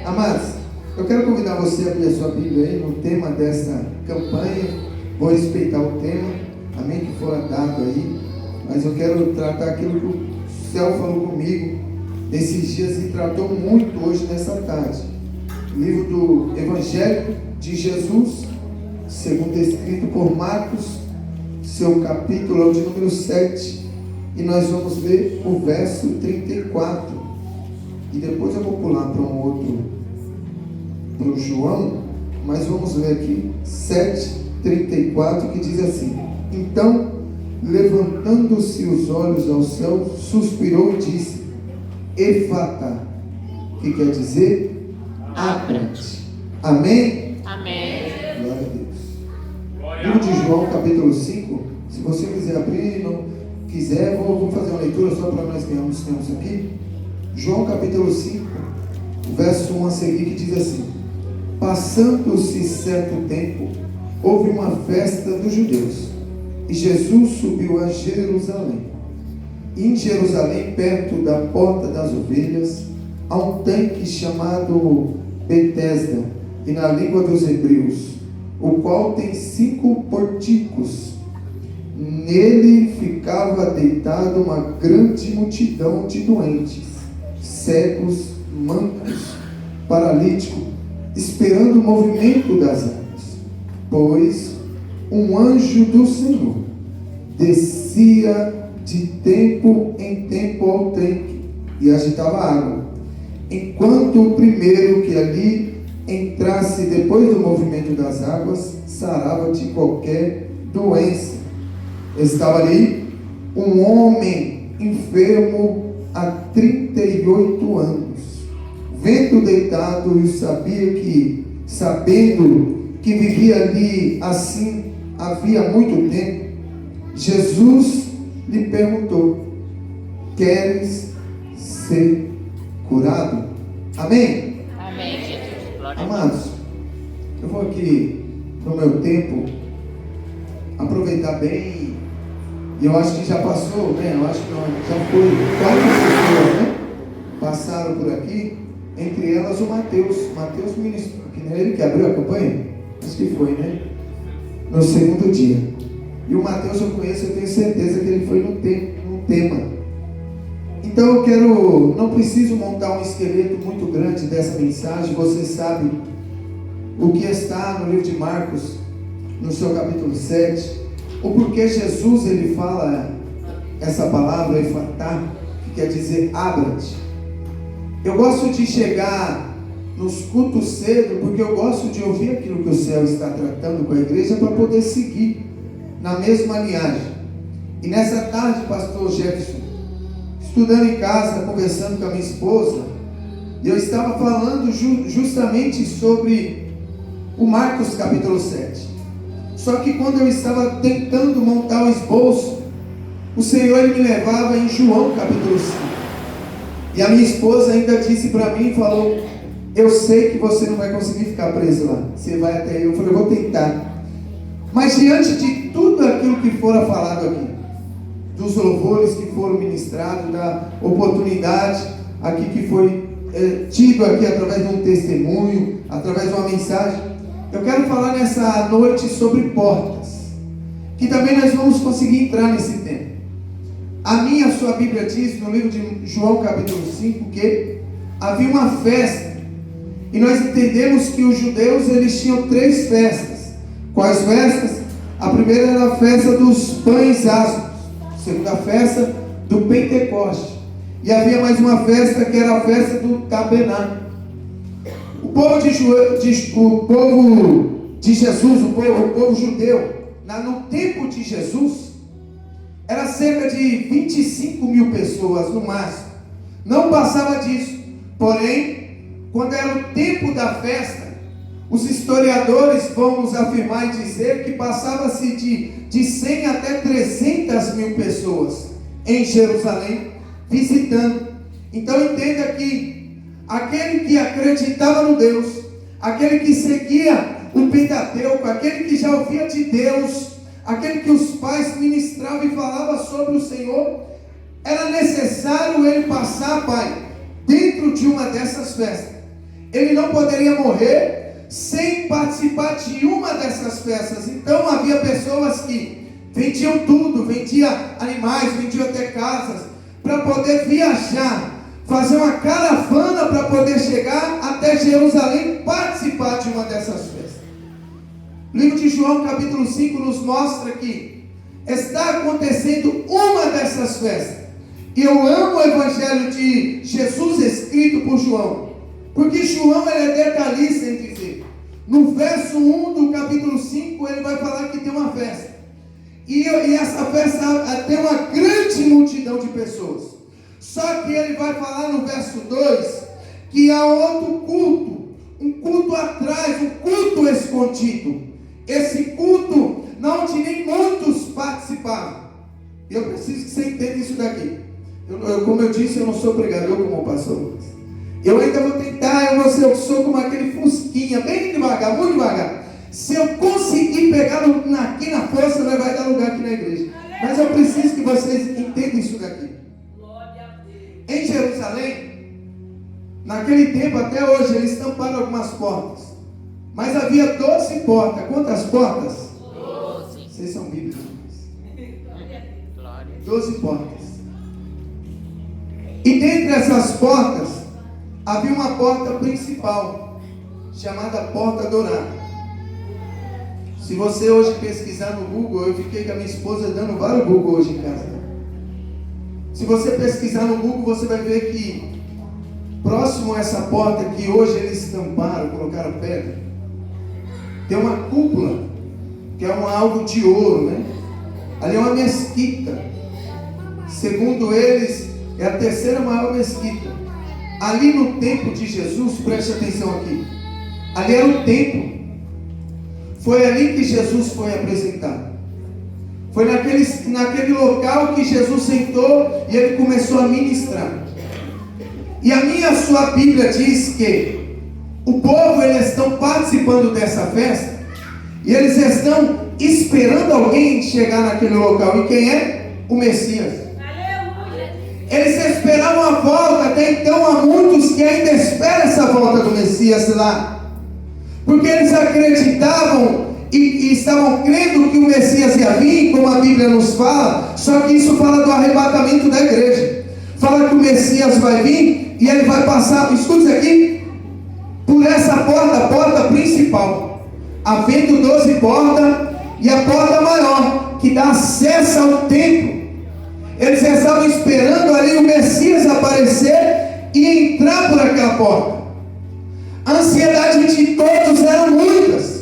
Amados, eu quero convidar você a abrir a sua Bíblia aí no tema dessa campanha. Vou respeitar o tema, amém, que for dado aí, mas eu quero tratar aquilo que o céu falou comigo nesses dias e tratou muito hoje nessa tarde. O livro do Evangelho de Jesus, segundo escrito por Marcos, seu capítulo é o de número 7, e nós vamos ler o verso 34, e depois eu vou pular para um outro, para o João, mas vamos ler aqui 7:34, que diz assim: então, levantando-se os olhos ao céu, suspirou e disse: Efatá, que quer dizer abra-te. Amém? Amém. Glória a Deus. Livro de João, capítulo 5. Se você quiser abrir, não quiser, vou fazer uma leitura só para nós ganharmos tempo aqui. João, capítulo 5, o verso 1 a seguir, que diz assim: passando-se certo tempo, houve uma festa dos judeus, e Jesus subiu a Jerusalém. E em Jerusalém, perto da porta das ovelhas, há um tanque chamado Betesda, e na língua dos hebreus, o qual tem 5 porticos. Nele ficava deitada uma grande multidão de doentes, cegos, mancos, paralíticos, esperando o movimento das águas. Pois um anjo do Senhor descia de tempo em tempo ao tanque e agitava a água, enquanto o primeiro que ali entrasse depois do movimento das águas sarava de qualquer doença. Estava ali um homem enfermo há 38 anos, vendo deitado, e sabendo que vivia ali assim havia muito tempo, Jesus lhe perguntou: queres ser curado? Amém? Amém, Jesus. Glória a Deus. Amados, eu vou aqui no meu tempo aproveitar bem, e eu acho que já passou, né? Eu acho que já foi 4 pessoas, né? Passaram por aqui, entre elas o Mateus. Mateus ministrou, que não é ele que abriu a campanha? Acho que foi, né? No segundo dia. E o Mateus eu conheço, eu tenho certeza que ele foi no tema. Então eu quero, não preciso montar um esqueleto muito grande dessa mensagem. Você sabe o que está no livro de Marcos, no seu capítulo 7, o porquê Jesus ele fala essa palavra efatá, que quer dizer abra-te. Eu gosto de chegar nos cultos cedo, porque eu gosto de ouvir aquilo que o céu está tratando com a igreja, para poder seguir na mesma linhagem. E nessa tarde, pastor Jefferson, estudando em casa, conversando com a minha esposa, eu estava falando justamente sobre o Marcos capítulo 7. Só que quando eu estava tentando montar o esboço, o Senhor ele me levava em João capítulo 5. E a minha esposa ainda disse para mim, falou: eu sei que você não vai conseguir ficar preso lá, você vai até aí. Eu falei: eu vou tentar. Mas diante de tudo aquilo que fora falado aqui, dos louvores que foram ministrados, da oportunidade aqui que foi tido aqui através de um testemunho, através de uma mensagem, eu quero falar nessa noite sobre portas, que também nós vamos conseguir entrar nesse tema. A sua Bíblia diz no livro de João capítulo 5 que havia uma festa, e nós entendemos que os judeus eles tinham 3 festas. Quais festas? A primeira era a festa dos pães asmos, a segunda festa do Pentecoste, e havia mais uma festa que era a festa do Tabernáculo. O povo de Jesus, o povo judeu, no tempo de Jesus, era cerca de 25 mil pessoas no máximo, não passava disso. Porém, quando era o tempo da festa, os historiadores vão nos afirmar e dizer que passava-se de 100 até 300 mil pessoas em Jerusalém visitando. Então entenda que aquele que acreditava no Deus, aquele que seguia o Pentateuco, aquele que já ouvia de Deus, aquele que os pais ministravam e falavam sobre o Senhor, era necessário ele passar, Pai, dentro de uma dessas festas. ele não poderia morrer sem participar de uma dessas festas. Então havia pessoas que vendiam tudo, vendiam animais, vendiam até casas, para poder viajar, fazer uma caravana para poder chegar até Jerusalém e participar de uma dessas festas. O livro de João capítulo 5 nos mostra que está acontecendo uma dessas festas. E eu amo o evangelho de Jesus escrito por João, porque João ele é detalhista em dizer, no verso 1 do capítulo 5 ele vai falar que tem uma festa, e essa festa tem uma grande multidão de pessoas. Só que ele vai falar no verso 2 que há outro culto, um culto atrás, um culto escondido. Esse culto onde nem muitos participavam. Eu preciso que você entenda isso daqui. Como eu disse, eu não sou pregador como o pastor Lucas. Eu ainda vou tentar, eu sou como aquele fusquinha, bem devagar, muito devagar. Se eu conseguir pegar aqui na força, vai dar lugar aqui na igreja. Mas eu preciso que vocês entendam isso daqui. Em Jerusalém, naquele tempo até hoje, eles tamparam algumas portas. Mas havia 12 portas. Quantas portas? 12. Vocês são bíblicos. 12 portas. E dentre essas portas, havia uma porta principal, chamada Porta Dourada. Se você hoje pesquisar no Google, eu fiquei com a minha esposa dando vários Google hoje em casa. Se você pesquisar no Google, você vai ver que próximo a essa porta que hoje eles tamparam, colocaram pedra, tem uma cúpula, que é algo de ouro, né? Ali é uma mesquita. Segundo eles, é a terceira maior mesquita. Ali no tempo de Jesus, preste atenção aqui, ali era o templo. Foi ali que Jesus foi apresentado. Foi naquele local que Jesus sentou e ele começou a ministrar. E a sua Bíblia diz que o povo, eles estão participando dessa festa e eles estão esperando alguém chegar naquele local. E quem é? O Messias. Eles esperavam a volta. Até então há muitos que ainda esperam essa volta do Messias lá, porque eles acreditavam e estavam crendo que o Messias ia vir, como a Bíblia nos fala. Só que isso fala do arrebatamento da igreja. Fala que o Messias vai vir e ele vai passar, escute aqui, por essa porta, a porta principal, havendo 12 portas, e a porta maior, que dá acesso ao templo. Eles estavam esperando ali o Messias aparecer e entrar por aquela porta. A ansiedade de todos eram muitas.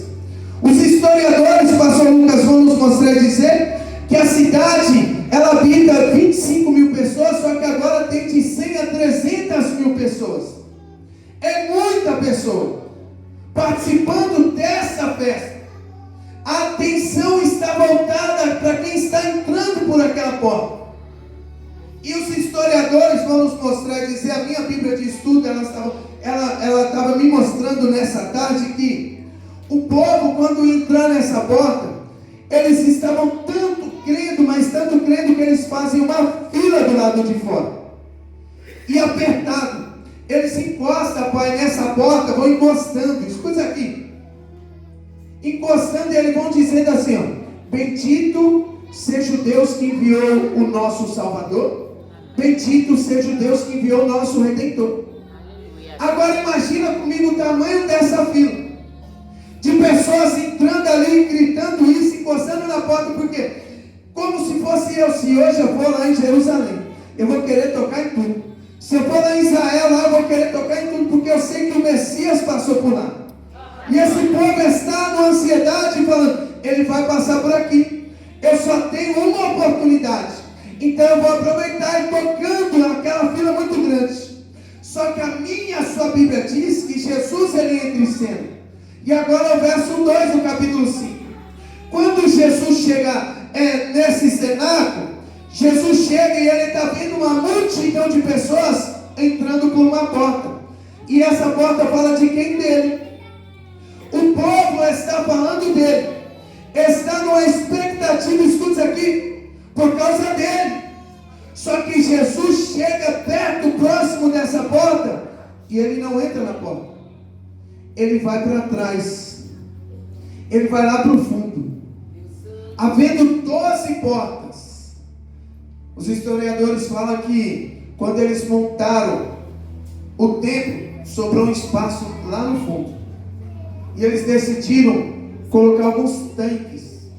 Os historiadores, pastor Lucas, vão nos mostrar e dizer que a cidade, ela habita 25 mil pessoas, só que agora tem de 100 a 300 mil pessoas. É muita pessoa participando dessa festa. A atenção está voltada para quem está entrando por aquela porta. E os historiadores vão nos mostrar e dizer, a minha Bíblia de estudo, ela estava me mostrando nessa tarde que o povo, quando entrar nessa porta, eles estavam tanto crendo, mas tanto crendo, que eles fazem uma fila do lado de fora. E apertado, eles encostam, pai, nessa porta, vão encostando, escuta aqui. Encostando, e eles vão dizendo assim, ó, bendito seja o Deus que enviou o nosso Salvador, bendito seja o Deus que enviou o nosso Redentor. Agora imagina comigo o tamanho dessa fila, de pessoas entrando ali, gritando isso, encostando na porta, porque como se fosse eu, se hoje eu for lá em Jerusalém, eu vou querer tocar em tudo. Se eu for lá em Israel, lá eu vou querer tocar em tudo, porque eu sei que o Messias passou por lá. E esse povo está numa ansiedade, falando, ele vai passar por aqui, eu só tenho uma oportunidade, então eu vou aproveitar e tocando aquela fila muito grande. Só que a sua Bíblia diz que Jesus, ele entra em cena. E agora o verso 2 do capítulo 5. Quando Jesus chega nesse cenáculo, Jesus chega e ele está vendo uma multidão de pessoas entrando por uma porta. E essa porta fala de quem? Dele. O povo está falando dele. Está numa expectativa, escuta aqui, por causa dele. Só que Jesus chega perto, próximo dessa porta, e ele não entra na porta. ele vai para trás, ele vai lá para o fundo, havendo 12 portas. Os historiadores falam que quando eles montaram o templo, sobrou um espaço lá no fundo, e eles decidiram colocar alguns tanques,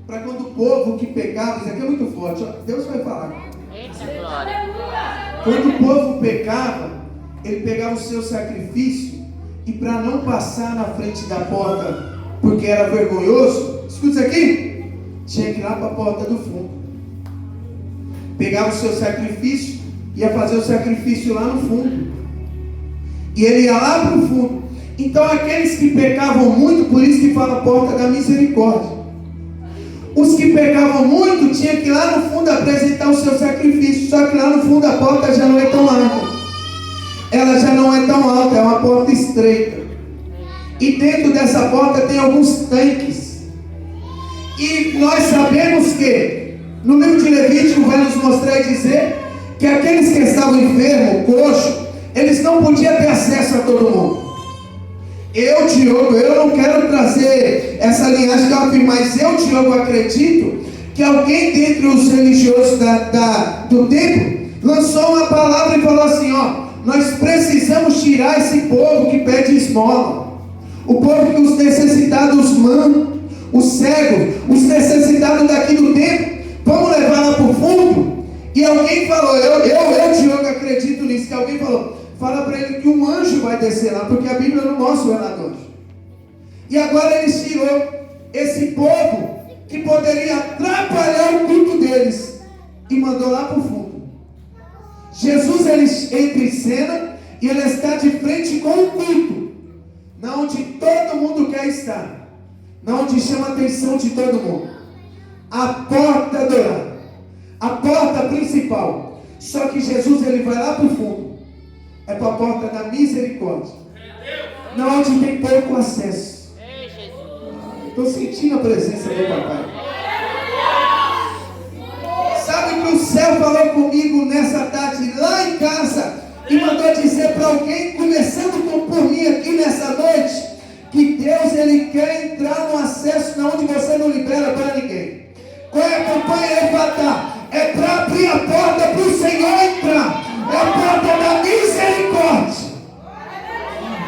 para quando o povo que pecava, isso aqui é muito forte, ó, Deus vai falar. Eita glória. Quando o povo pecava, ele pegava o seu sacrifício, e para não passar na frente da porta, porque era vergonhoso, escuta isso aqui, tinha que ir lá para a porta do fundo, pegava o seu sacrifício, ia fazer o sacrifício lá no fundo, e ele ia lá para o fundo. Então aqueles que pecavam muito, por isso que fala porta da misericórdia, os que pecavam muito tinham que ir lá no fundo apresentar o seu sacrifício. Só que lá no fundo a porta já não é tão alta, ela já não é tão alta, é uma porta estreita, e dentro dessa porta tem alguns tanques. E nós sabemos que no livro de Levítico vai nos mostrar e dizer que aqueles que estavam enfermos, coxos, eles não podiam ter acesso a todo mundo. Eu, Diogo, eu não quero trazer essa linhagem que eu afirmo, mas eu, Diogo, acredito que alguém dentre os religiosos do templo lançou uma palavra e falou assim, ó, nós precisamos tirar esse povo que pede esmola, o povo que os necessitados mandam, os cegos, os necessitados daqui do templo, vamos levar lá para o fundo. E alguém falou, eu Diogo, acredito nisso, que alguém falou, fala para ele que um anjo vai descer lá, porque a Bíblia não mostra o relato do anjo. E agora ele tirou esse povo que poderia atrapalhar o culto deles e mandou lá para o fundo. Jesus, ele entra em cena e ele está de frente com o culto, não onde todo mundo quer estar, não onde chama a atenção de todo mundo, a porta dourada, a porta principal. Só que Jesus, ele vai lá para o fundo, é para a porta da misericórdia, não onde tem pouco acesso. Estou sentindo a presença do papai. Sabe que o céu falou comigo nessa tarde lá em casa e mandou dizer para alguém, começando por mim aqui nessa noite, que Deus, ele quer entrar no acesso não onde você não libera para ninguém. Qual é a campanha Efatá? É para abrir a porta para o Senhor entrar. É a porta da misericórdia.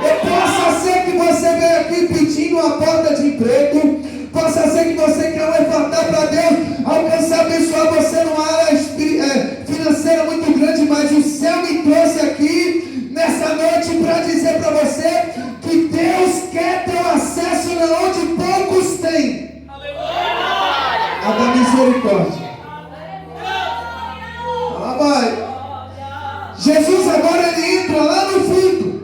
E possa ser que você venha aqui pedindo uma porta de emprego, possa ser que você quer um Efatá para Deus alcançar, abençoar você numa área financeira muito grande, mas o céu me trouxe aqui nessa noite para dizer para você que Deus quer ter acesso onde poucos têm. A da misericórdia. Jesus agora ele entra lá no fundo,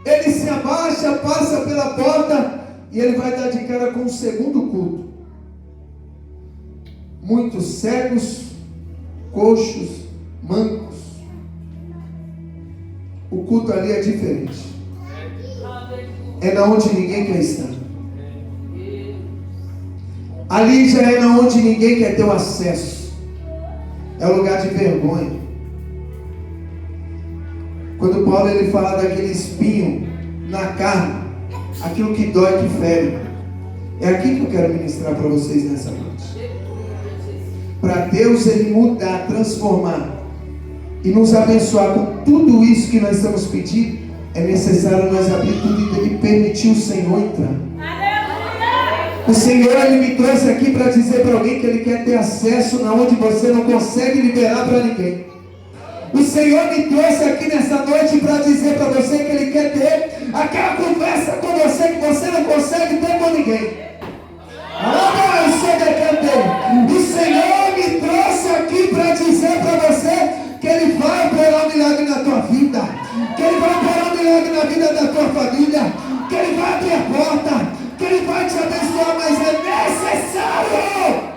ele se abaixa, passa pela porta e ele vai dar de cara com o segundo culto. Muitos cegos, coxos, mancos. O culto ali é diferente, é na onde ninguém quer estar. Ali já é na onde ninguém quer ter o acesso, é o lugar de vergonha. Quando Paulo ele fala daquele espinho na carne, aquilo que dói, que fere, é aqui que eu quero ministrar para vocês nessa noite. Para Deus ele mudar, transformar e nos abençoar com tudo isso que nós estamos pedindo, é necessário nós abrir tudo e permitir o Senhor entrar. O Senhor ele me trouxe aqui para dizer para alguém que ele quer ter acesso na onde você não consegue liberar para ninguém. O Senhor me trouxe aqui nessa noite para dizer para você que ele quer ter aquela conversa com você que você não consegue ter com ninguém. O Senhor me trouxe aqui para dizer para você que ele vai operar um milagre na tua vida, que ele vai operar um milagre na vida da tua família, que ele vai abrir a porta, que ele vai te abençoar, mas é necessário.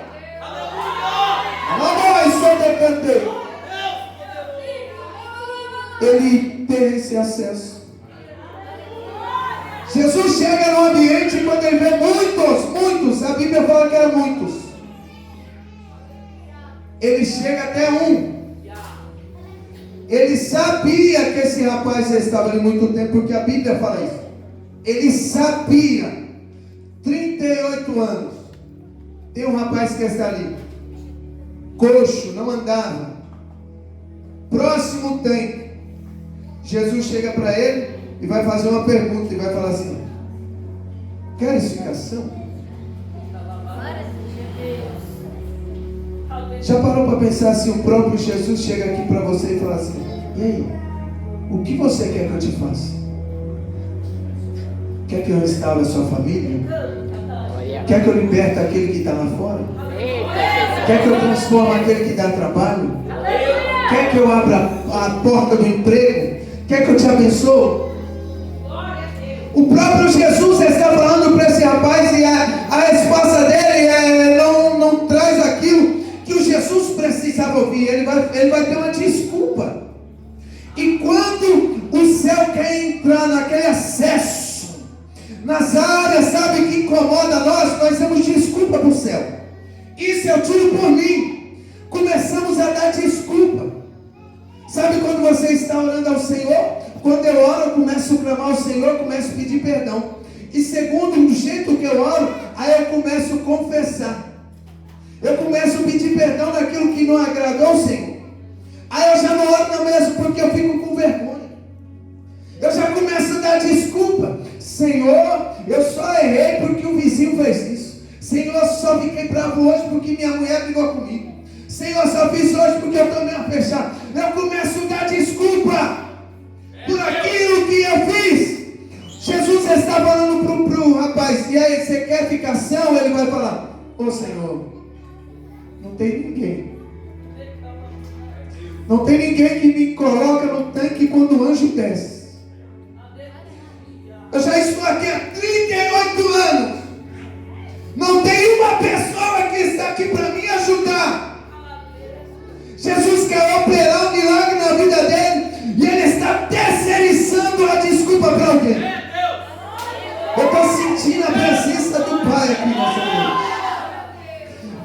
Ele tem esse acesso. Jesus chega no ambiente e quando ele vê muitos, a Bíblia fala que eram muitos, ele chega até um. Ele sabia que esse rapaz já estava ali muito tempo, porque a Bíblia fala isso. Ele sabia. 38 anos. Tem um rapaz que está ali, coxo, não andava. Próximo tem. Jesus chega para ele e vai fazer uma pergunta e vai falar assim: queres ficar são? Já parou para pensar assim? O próprio Jesus chega aqui para você e fala assim: e aí, o que você quer que eu te faça? Quer que eu restaure a sua família? Quer que eu liberte aquele que está lá fora? Quer que eu transforme aquele que dá trabalho? Quer que eu abra a porta do emprego? Quer que eu te abençoe? O próprio Jesus está falando para esse rapaz e a resposta dele não traz aquilo que o Jesus precisava ouvir. Ele vai ter uma desculpa. E quando o céu quer entrar naquele acesso, nas áreas, sabe, que incomoda nós temos desculpa para o céu. Isso eu tiro por mim. Começamos a dar desculpa. Sabe quando você está orando ao Senhor? Quando eu oro, eu começo a clamar ao Senhor, eu começo a pedir perdão. E segundo o jeito que eu oro, aí eu começo a confessar. Eu começo a pedir perdão naquilo que não agradou ao Senhor. Aí eu já não oro não mesmo, porque eu fico com vergonha. Eu já começo a dar desculpa. Senhor, eu só errei porque o vizinho fez isso. Senhor, eu só fiquei bravo hoje porque minha mulher brigou comigo. Senhor, só fiz hoje porque eu estou meio fechado. Eu começo a dar desculpa por aquilo que eu fiz. Jesus está falando para o rapaz: e aí, você quer ficar são? Ele vai falar: ô Senhor, não tem ninguém. Não tem ninguém que me coloca no tanque quando o anjo desce. Eu já estou aqui há 38 anos. Não tem uma pessoa que está aqui para me ajudar. Jesus quer operar um milagre na vida dele e ele está terceirizando a desculpa para alguém. Eu estou sentindo a presença do Pai aqui nessa noite.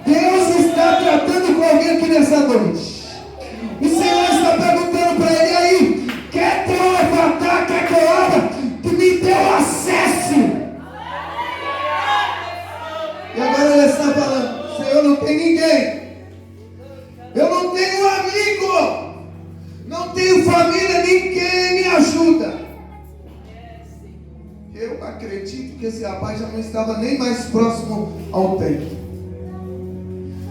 Deus está tratando com alguém aqui nessa noite. O Senhor está perguntando para ele: aí, quer que eu levantar, quer que eu abra? Que me deu acesso. E agora ele está falando: Senhor, não tem ninguém. Eu não tenho amigo. Não tenho família, ninguém me ajuda. Eu acredito que esse rapaz já não estava nem mais próximo ao tanque.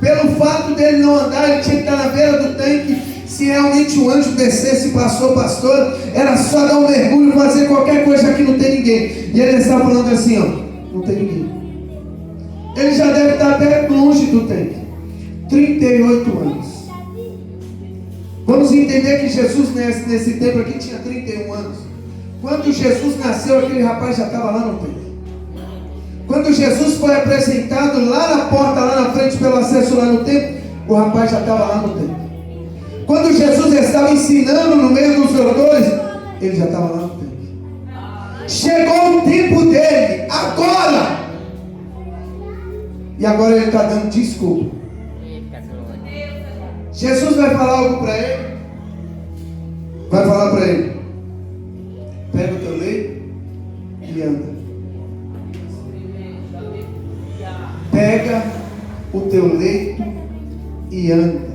Pelo fato dele não andar, ele tinha que estar na beira do tanque. Se realmente o anjo descesse, pastor, era só dar um mergulho, fazer qualquer coisa que não tem ninguém. E ele está falando assim, ó: não tem ninguém. Ele já deve estar até longe do tanque. 38 anos. Vamos entender que Jesus nesse tempo aqui tinha 31 anos. Quando Jesus nasceu, aquele rapaz já estava lá no tanque. Quando Jesus foi apresentado lá na porta, lá na frente, pelo acesso lá no templo, o rapaz já estava lá no templo. Quando Jesus estava ensinando no meio dos doutores, ele já estava lá no templo. Chegou o tempo dele, agora! E agora ele está dando desculpa. Jesus vai falar algo para ele. Vai falar para ele: pega o teu leito e anda. Pega o teu leito e anda.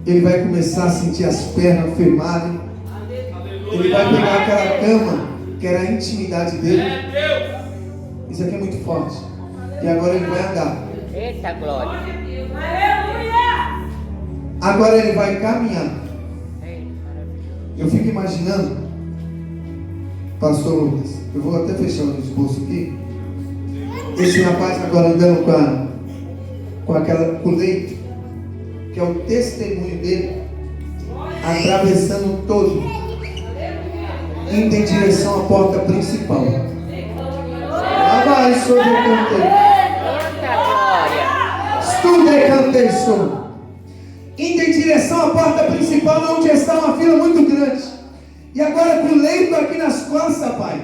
Ele vai começar a sentir as pernas firmarem. Ele vai pegar aquela cama que era a intimidade dele. Isso aqui é muito forte. E agora ele vai andar. Eita glória. Agora ele vai caminhar. Eu fico imaginando, Pastor Lucas, eu vou até fechar o esboço aqui. Esse rapaz agora andando com o leito, que é o testemunho dele, atravessando todo, indo em direção à porta principal. Vai sobre o canteiro. Estude canteiro. Indo em direção à porta principal, onde está uma fila muito grande. E agora com o leito aqui nas costas, pai,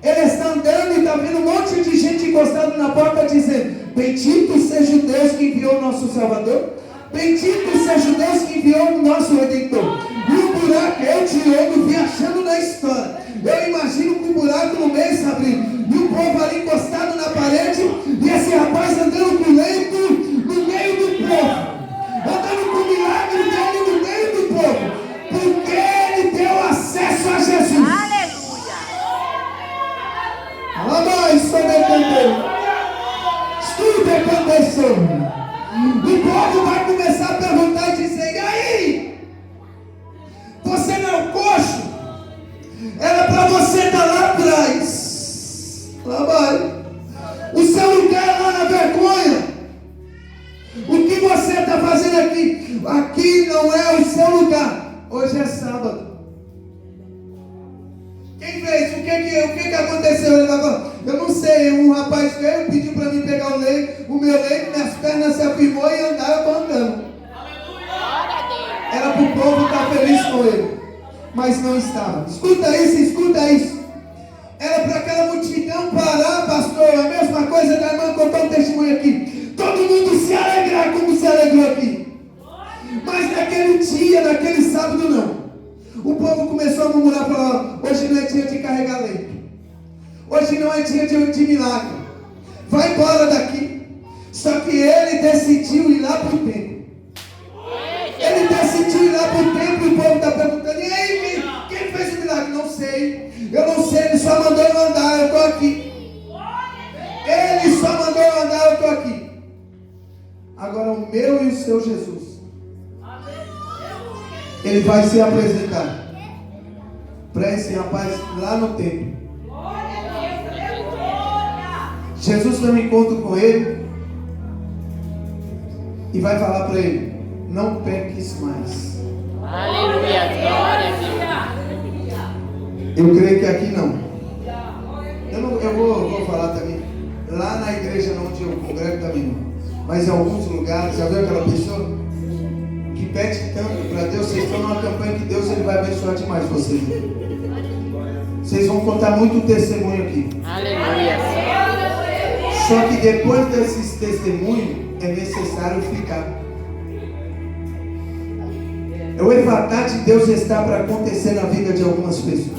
ele está andando e está vendo um monte de gente encostada na porta dizendo: bendito seja o Deus que enviou o nosso Salvador. Bendito seja o Deus que enviou o nosso Redentor. E o buraco, eu tirando, viajando na da história. Eu imagino com um buraco no meio se abrindo. E o povo ali encostado na parede. E esse rapaz andando com leito no meio do povo. Andando com milagre dele no meio do povo. Porque ele deu acesso a Jesus. Aleluia. Amém, só dependendo. Tudo aconteceu. O povo vai começar a perguntar e dizer: e aí? Você não é um coxo? Era para você estar lá atrás. Lá vai. O seu lugar é lá na vergonha. O que você está fazendo aqui? Aqui não é o seu lugar. Hoje é sábado. Quem fez? O que aconteceu? Ele vai falar: eu não sei. Um rapaz veio, pediu para mim pegar o meu leite, minhas pernas se afirmou e andar, eu estou andando. Era para o povo estar feliz com ele, mas não estava. Escuta isso. Era para aquela multidão parar, pastor. A mesma coisa da irmã contou um testemunho aqui. Todo mundo se alegrar como se alegrou aqui. Mas naquele dia, naquele sábado, não. O povo começou a murmurar, falar: hoje não é dia de carregar leite. Hoje não é dia de milagre. Vai embora daqui. Só que ele decidiu ir lá para o templo. Ele decidiu ir lá para o templo e o povo está perguntando: e aí, quem fez o milagre? Não sei. Eu não sei, ele só mandou eu andar, eu estou aqui. Ele só mandou eu andar, eu estou aqui. Agora o meu e o seu Jesus, ele vai se apresentar para esse rapaz lá no templo. Jesus tem um encontro com ele e vai falar para ele: não peques mais. Aleluia, glória a Deus. Eu creio que aqui não. Eu vou falar também. Lá na igreja onde eu congrego também não. Mas em alguns lugares, já viu aquela pessoa que pede tanto para Deus? Vocês estão numa campanha que Deus ele vai abençoar demais vocês. Vocês vão contar muito testemunho aqui. Aleluia. Só que depois desses testemunhos é necessário ficar. O efatá de Deus está para acontecer na vida de algumas pessoas.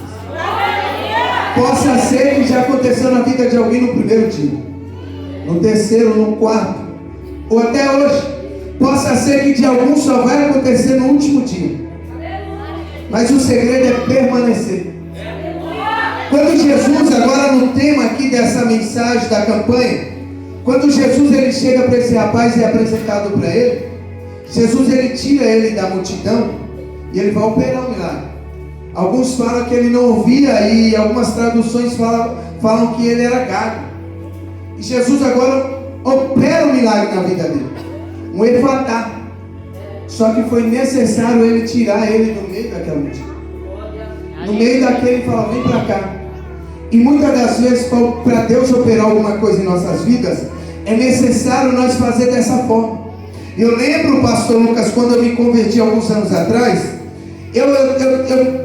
Possa ser que já aconteceu na vida de alguém no primeiro dia, no terceiro, no quarto, ou até hoje. Possa ser que de alguns só vai acontecer no último dia. Mas o segredo é permanecer. Quando Jesus, agora no tema aqui dessa mensagem da campanha, quando Jesus ele chega para esse rapaz e é apresentado para ele, Jesus ele tira ele da multidão e ele vai operar um milagre. Alguns falam que ele não ouvia e algumas traduções falam que ele era gago. E Jesus agora opera um milagre na vida dele, um efatá. Só que foi necessário ele tirar ele do meio daquela multidão. No meio daquele, fala: vem para cá. E muitas das vezes, para Deus operar alguma coisa em nossas vidas, é necessário nós fazer dessa forma. Eu lembro, pastor Lucas, quando eu me converti alguns anos atrás, eu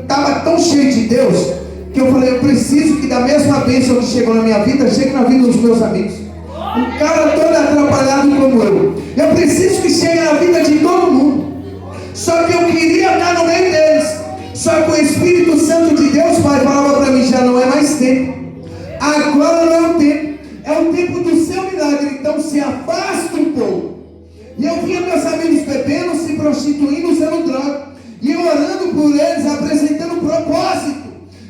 estava tão cheio de Deus, que eu falei: eu preciso que da mesma bênção que chegou na minha vida, chegue na vida dos meus amigos. Um cara todo atrapalhado como eu preciso que chegue na vida de todo mundo. Só que eu queria estar no meio deles. Só que o Espírito Santo de Deus, Pai, falava para mim: já não é mais tempo. Agora não é o tempo. É o tempo do seu milagre. Então se afasta um pouco. E eu via meus amigos bebendo, se prostituindo, usando droga. E eu orando por eles, apresentando propósito.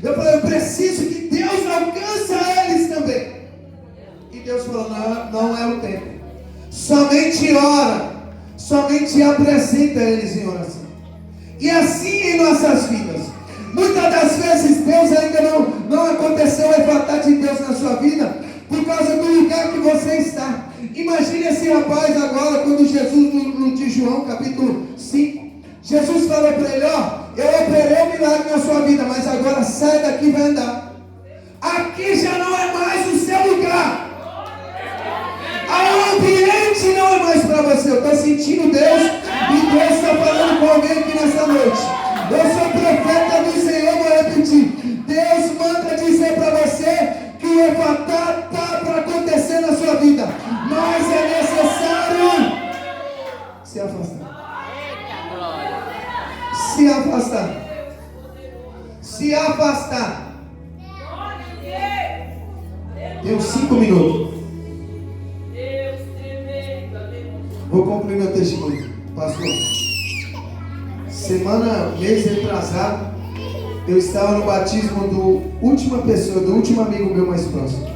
Eu falei: eu preciso que Deus alcance eles também. E Deus falou: não é o tempo. Somente ora. Somente apresenta eles em oração. E assim em nossas vidas. Muitas das vezes Deus ainda não aconteceu o efatá de Deus na sua vida, por causa do lugar que você está. Imagine esse rapaz agora, quando Jesus, no de João capítulo 5, Jesus falou para ele: ó, eu operei um milagre na sua vida, mas agora sai daqui e vai andar. Aqui já não é mais o seu lugar. O ambiente não é mais para você. Eu estou sentindo Deus, e Deus está falando com alguém aqui nessa noite. Eu sou profeta do Senhor, vou repetir. Deus manda dizer para você que o efatá está para acontecer na sua vida, mas é necessário se afastar. Se afastar. se afastar. Tenho 5 minutos. Vou concluir meu testemunho, pastor. Mês retrasado, eu estava no batismo do última pessoa, do último amigo meu mais próximo.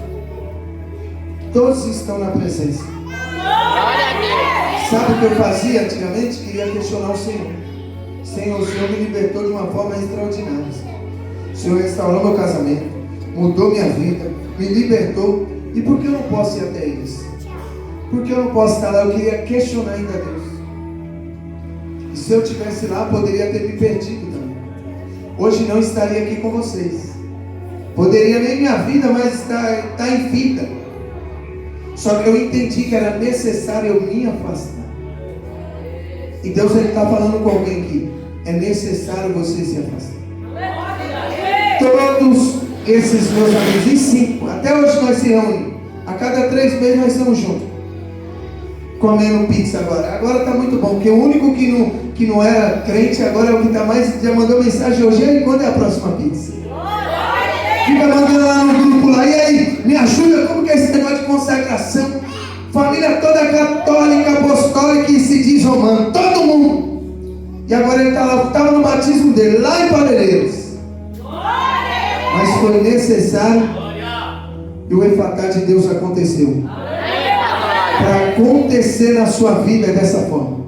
Todos estão na presença. Sabe o que eu fazia antigamente? Queria questionar o Senhor. Senhor, o Senhor me libertou de uma forma extraordinária. O Senhor restaurou meu casamento, mudou minha vida, me libertou. E por que eu não posso ir até eles? Por que eu não posso estar lá? Eu queria questionar ainda a Deus. E se eu estivesse lá, poderia ter me perdido também. Hoje não estaria aqui com vocês. Poderia nem minha vida, mas está em vida. Só que eu entendi que era necessário eu me afastar. E Deus está falando com alguém aqui. É necessário você se afastar. Todos esses meus amigos, e 5, até hoje nós se reunimos. A cada 3 meses nós estamos juntos. Comendo pizza agora. Agora está muito bom, porque o único que não era crente agora é o que está mais. Já mandou mensagem hoje. E aí, quando é a próxima pizza? Fica mandando lá no grupo lá. E aí, me ajuda, como que é esse negócio de consagração? Família toda católica, apostólica e se diz romano. Todo mundo. E agora ele estava no batismo dele, lá em Parelheiros. Mas foi necessário. E o efatá de Deus aconteceu. Para acontecer na sua vida dessa forma.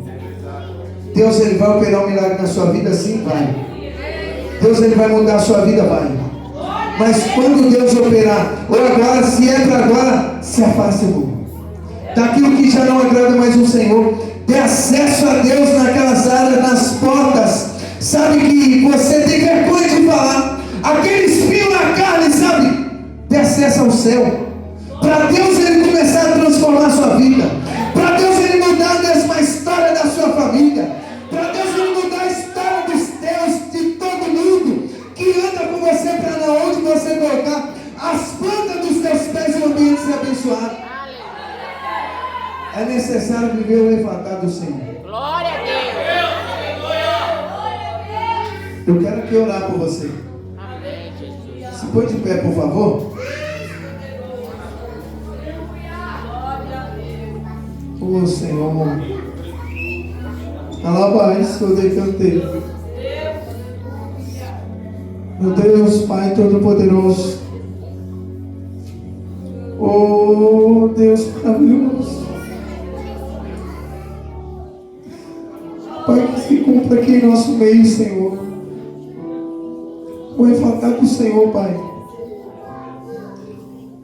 Deus ele vai operar um milagre na sua vida, sim, vai. Deus ele vai mudar a sua vida, vai. Mas quando Deus operar, ou agora, se é para agora, se afaste um pouco daquilo que já não agrada mais o Senhor. Dê acesso a Deus naquelas áreas, nas portas. Sabe que você tem vergonha de falar. Aquele espinho na carne, sabe? Dê acesso ao céu. Para Deus ele começar a transformar a sua vida. Para Deus ele mudar a mesma história da sua família. Para Deus ele mudar a história dos teus, de todo mundo que anda com você, para onde você colocar as plantas dos teus pés em um ambiente ser abençoado. É necessário viver o levantar do Senhor. Glória a Deus. Eu quero aqui orar por você. Amém, Jesus. Se põe de pé, por favor. Oh Senhor, alabais, eu decantei. Meu Deus, Pai Todo-Poderoso. Oh Deus maravilhoso. Pai, que se cumpra aqui em nosso meio, Senhor. O efatá do Senhor, Pai.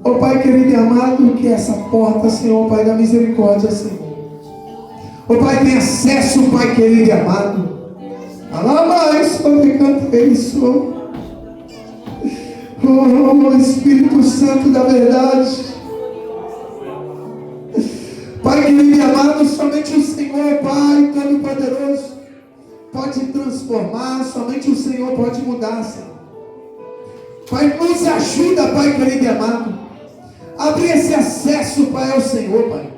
Ó Pai querido e amado, que essa porta, Senhor, Pai da misericórdia, Senhor. Ó Pai, tem acesso, Pai querido e amado. Alabais, Pai, canta isso. Oh, Espírito Santo da verdade. Pai querido e amado, somente o Senhor, Pai Todo-Poderoso, pode transformar, somente o Senhor pode mudar, Senhor. Pai, nos ajuda, Pai querido e amado. Abre esse acesso, Pai, ao Senhor, Pai.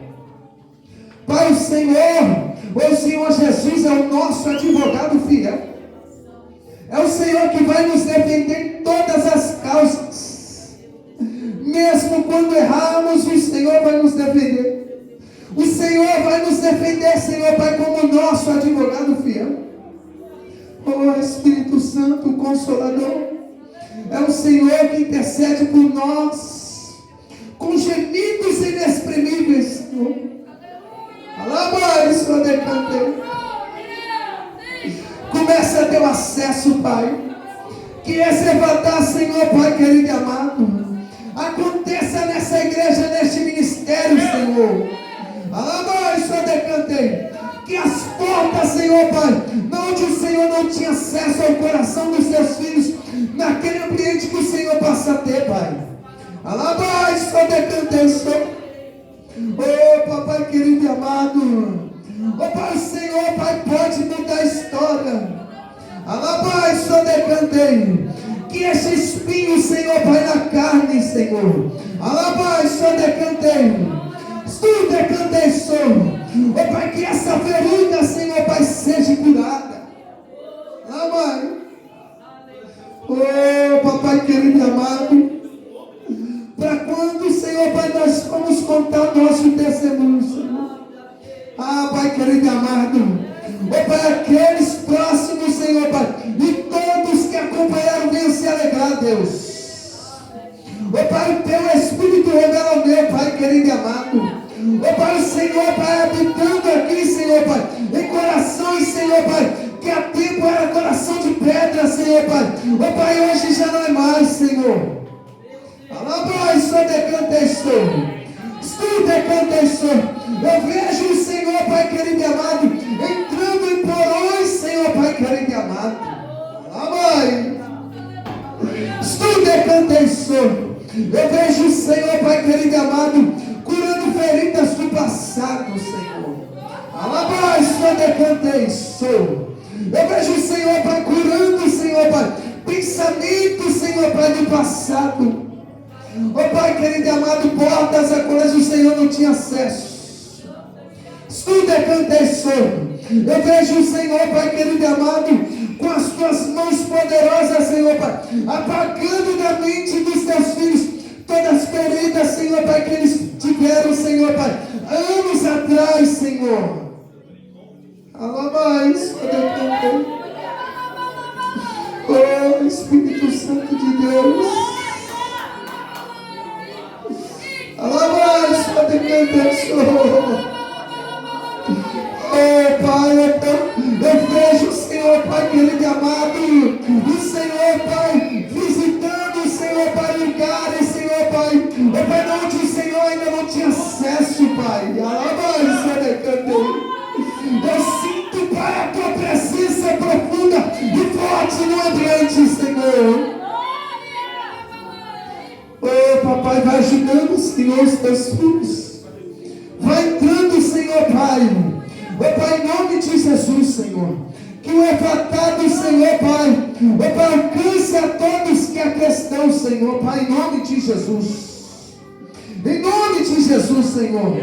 Pai, o Senhor Jesus é o nosso advogado fiel. É o Senhor que vai nos defender em todas as causas. Mesmo quando errarmos, o Senhor vai nos defender. O Senhor vai nos defender, Senhor, Pai, como nosso advogado fiel. Oh, Espírito Santo, Consolador. É o Senhor que intercede por nós, com gemidos inexprimíveis, Senhor. Alabai, Senhor, decantei. Começa a ter o acesso, Pai. Que esse levantar, Senhor, Pai querido e amado, aconteça nessa igreja, neste ministério, Senhor. Alabai, Senhor, decantei. Que as portas, Senhor, Pai, onde o Senhor não tinha acesso ao coração dos seus filhos, naquele ambiente que o Senhor passa a ter, Pai. Alabai, Senhor, decantei, Senhor. Oh, Papai querido e amado. Oh, Pai, o Senhor, Pai, pode mudar a história. Alabai, Senhor, decantei. Que esse espinho, Senhor, Pai, na carne, Senhor. Alabai, Senhor, decantei. Tu decantei, Senhor. Oh, Pai, que essa ferida, Senhor, Pai, seja curada. Alabai. Oh, papai querido e amado, para quando, Senhor, Pai, nós vamos contar o nosso testemunho, Senhor? Ah, Pai querido e amado, oh, Pai, aqueles próximos, Senhor, Pai, e todos que acompanharam, venham se alegrar, Deus. Oh, Pai, o Teu Espírito revela o meu, Pai querido e amado. Oh, Pai, o Senhor, Pai, habitando aqui, Senhor, Pai, em corações, Senhor, Pai, que há tempo era coração de pedra, Senhor, Pai. Oh, Pai, hoje já não é mais, Senhor. Alabrai, só decantei, tu decantei. Eu vejo o Senhor, Pai querido e amado, entrando em porões, Senhor, Pai querido e amado. Alabrai, tu decantei. Eu vejo o Senhor, Pai querido e amado, curando feridas do passado, Senhor. Alabrai, só decantei. Eu vejo o Senhor, Pai, curando, Senhor, Pai, pensamentos, Senhor, Pai, do passado. Oh, Pai querido e amado, portas a quais o Senhor não tinha acesso. Tudo é canteiro. Eu vejo o Senhor, Pai querido e amado, com as tuas mãos poderosas, Senhor, Pai, apagando da mente dos teus filhos todas as feridas, Senhor, Pai, que eles tiveram, Senhor, Pai, anos atrás, Senhor. Alabais, oh Espírito Santo de Deus. Alabais, oh Pai, eu vejo, Senhor, Pai querido e amado, o Senhor, Pai, visitando, Senhor, Pai, lugares, Senhor, Pai, oh Pai, onde o Senhor ainda não tinha acesso, Pai. Alabais, eu sinto, Pai, a tua presença profunda e forte no ambiente, Senhor. Oh, papai, vai ajudando, Senhor, os teus filhos. Vai entrando, Senhor, Pai. Oh, Pai, em nome de Jesus, Senhor. Que o efatado, Senhor, Pai, oh, Pai, alcance a todos que a questão, Senhor, Pai, em nome de Jesus. Em nome de Jesus, Senhor.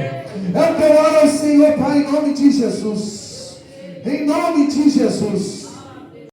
É o que eu oro, Senhor, Pai, em nome de Jesus. Em nome de Jesus.